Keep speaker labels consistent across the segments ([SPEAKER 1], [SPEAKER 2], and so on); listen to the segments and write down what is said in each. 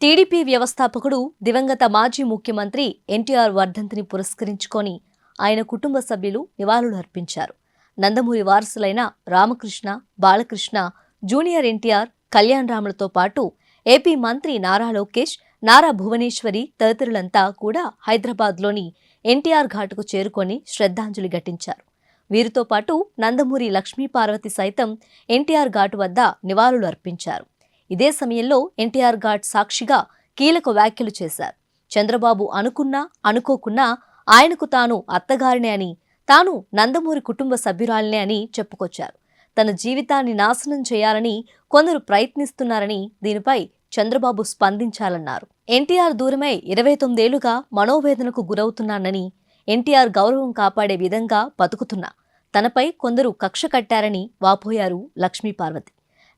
[SPEAKER 1] TDP వ్యవస్థాపకుడు దివంగత మాజీ ముఖ్యమంత్రి ఎన్టీఆర్ వర్ధంతిని పురస్కరించుకొని ఆయన కుటుంబ సభ్యులు నివాళులు అర్పించారు. నందమూరి వారసులైన రామకృష్ణ, బాలకృష్ణ, జూనియర్ ఎన్టీఆర్, కళ్యాణ్ రాములతో పాటు ఏపీ మంత్రి నారా లోకేష్, నారా భువనేశ్వరి తదితరులంతా కూడా హైదరాబాద్లోని ఎన్టీఆర్ ఘాటుకు చేరుకొని శ్రద్ధాంజలి ఘటించారు. వీరితో పాటు నందమూరి లక్ష్మీపార్వతి సైతం ఎన్టీఆర్ ఘాటు వద్ద నివాళులు అర్పించారు. ఇదే సమయంలో ఎన్టీఆర్ ఘాట్ సాక్షిగా కీలక వ్యాఖ్యలు చేశారు. చంద్రబాబు అనుకున్నా అనుకోకున్నా ఆయనకు తాను అత్తగారినే అని, తాను నందమూరి కుటుంబ సభ్యురాలినే అని చెప్పుకొచ్చారు. తన జీవితాన్ని నాశనం చేయాలని కొందరు ప్రయత్నిస్తున్నారని, దీనిపై చంద్రబాబు స్పందించాలన్నారు. ఎన్టీఆర్ దూరమై 29 ఏళ్లుగా మనోవేదనకు గురవుతున్నానని, ఎన్టీఆర్ గౌరవం కాపాడే విధంగా బతుకుతున్నా తనపై కొందరు కక్ష కట్టారని వాపోయారు లక్ష్మీపార్వతి.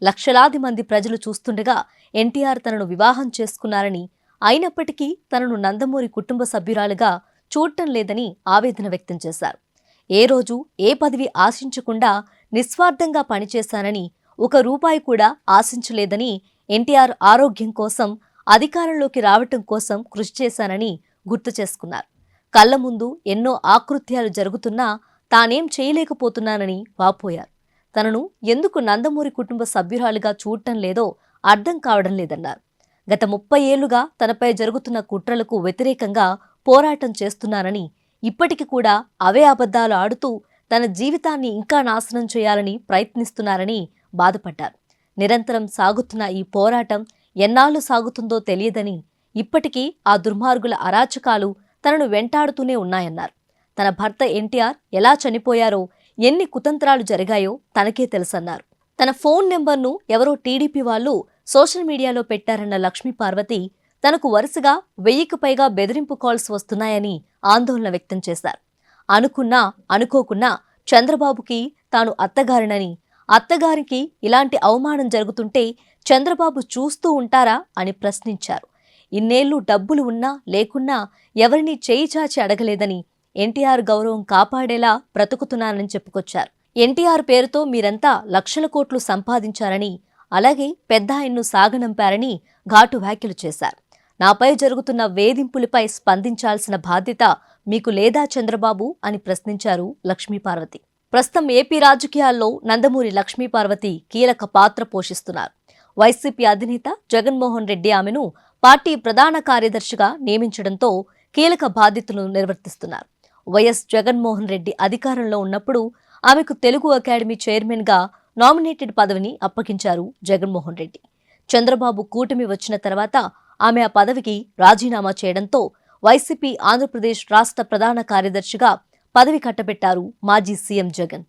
[SPEAKER 1] లక్షలాది మంది ప్రజలు చూస్తుండగా ఎన్టీఆర్ తనను వివాహం చేసుకున్నారని, అయినప్పటికీ తనను నందమూరి కుటుంబ సభ్యురాలుగా చూడటం లేదని ఆవేదన వ్యక్తం చేశారు. ఏ రోజు ఏ పదవి ఆశించకుండా నిస్వార్థంగా పనిచేశానని, ₹1 కూడా ఆశించలేదని, ఎన్టీఆర్ ఆరోగ్యం కోసం, అధికారంలోకి రావటం కోసం కృషి చేశానని గుర్తు చేసుకున్నారు. కళ్ల ముందు ఎన్నో ఆకృత్యాలు జరుగుతున్నా తానేం చేయలేకపోతున్నానని వాపోయారు. తనను ఎందుకు నందమూరి కుటుంబ సభ్యురాలుగా చూడటం లేదో అర్థం కావడం లేదన్నారు. గత 30 ఏళ్లుగా తనపై జరుగుతున్న కుట్రలకు వ్యతిరేకంగా పోరాటం చేస్తున్నానని, ఇప్పటికి కూడా అవే అబద్ధాలు ఆడుతూ తన జీవితాన్ని ఇంకా నాశనం చేయాలని ప్రయత్నిస్తున్నారని బాధపడ్డారు. నిరంతరం సాగుతున్న ఈ పోరాటం ఎన్నాళ్లు సాగుతుందో తెలియదని, ఇప్పటికీ ఆ దుర్మార్గుల అరాచకాలు తనను వెంటాడుతూనే ఉన్నాయన్నారు. తన భర్త ఎన్టీఆర్ ఎలా చనిపోయారో, ఎన్ని కుతంత్రాలు జరిగాయో తనకే తెలుసన్నారు. తన ఫోన్ నెంబర్ను ఎవరో టీడీపీ వాళ్లు సోషల్ మీడియాలో పెట్టారన్న లక్ష్మీపార్వతి తనకు వరుసగా 1000కి పైగా బెదిరింపు కాల్స్ వస్తున్నాయని ఆందోళన వ్యక్తం చేశారు. అనుకున్నా అనుకోకున్నా చంద్రబాబుకి తాను అత్తగారినని, అత్తగారికి ఇలాంటి అవమానం జరుగుతుంటే చంద్రబాబు చూస్తూ ఉంటారా అని ప్రశ్నించారు. ఇన్నేళ్లు డబ్బులు ఉన్నా లేకున్నా ఎవరినీ చేయి చాచి అడగలేదని, ఎన్టీఆర్ గౌరవం కాపాడేలా బ్రతుకుతున్నానని చెప్పుకొచ్చారు. ఎన్టీఆర్ పేరుతో మీరంతా లక్షల కోట్లు సంపాదించారని, అలాగే పెద్ద ఆయన్ను సాగనంపారని ఘాటు వ్యాఖ్యలు చేశారు. నాపై జరుగుతున్న వేధింపులపై స్పందించాల్సిన బాధ్యత మీకు లేదా చంద్రబాబు అని ప్రశ్నించారు లక్ష్మీపార్వతి. ప్రస్తుతం ఏపీ రాజకీయాల్లో నందమూరి లక్ష్మీపార్వతి కీలక పాత్ర పోషిస్తున్నారు. వైసీపీ అధినేత జగన్మోహన్ రెడ్డి ఆమెను పార్టీ ప్రధాన కార్యదర్శిగా నియమించడంతో కీలక బాధ్యతలు నిర్వర్తిస్తున్నారు. వైఎస్ జగన్మోహన్ రెడ్డి అధికారంలో ఉన్నప్పుడు ఆమెకు తెలుగు అకాడమీ చైర్మన్గా నామినేటెడ్ పదవిని అప్పగించారు జగన్మోహన్ రెడ్డి. చంద్రబాబు కూటమి వచ్చిన తర్వాత ఆమె ఆ పదవికి రాజీనామా చేయడంతో వైసీపీ ఆంధ్రప్రదేశ్ రాష్ట్ర ప్రధాన కార్యదర్శిగా పదవి కట్టబెట్టారు మాజీ సీఎం జగన్.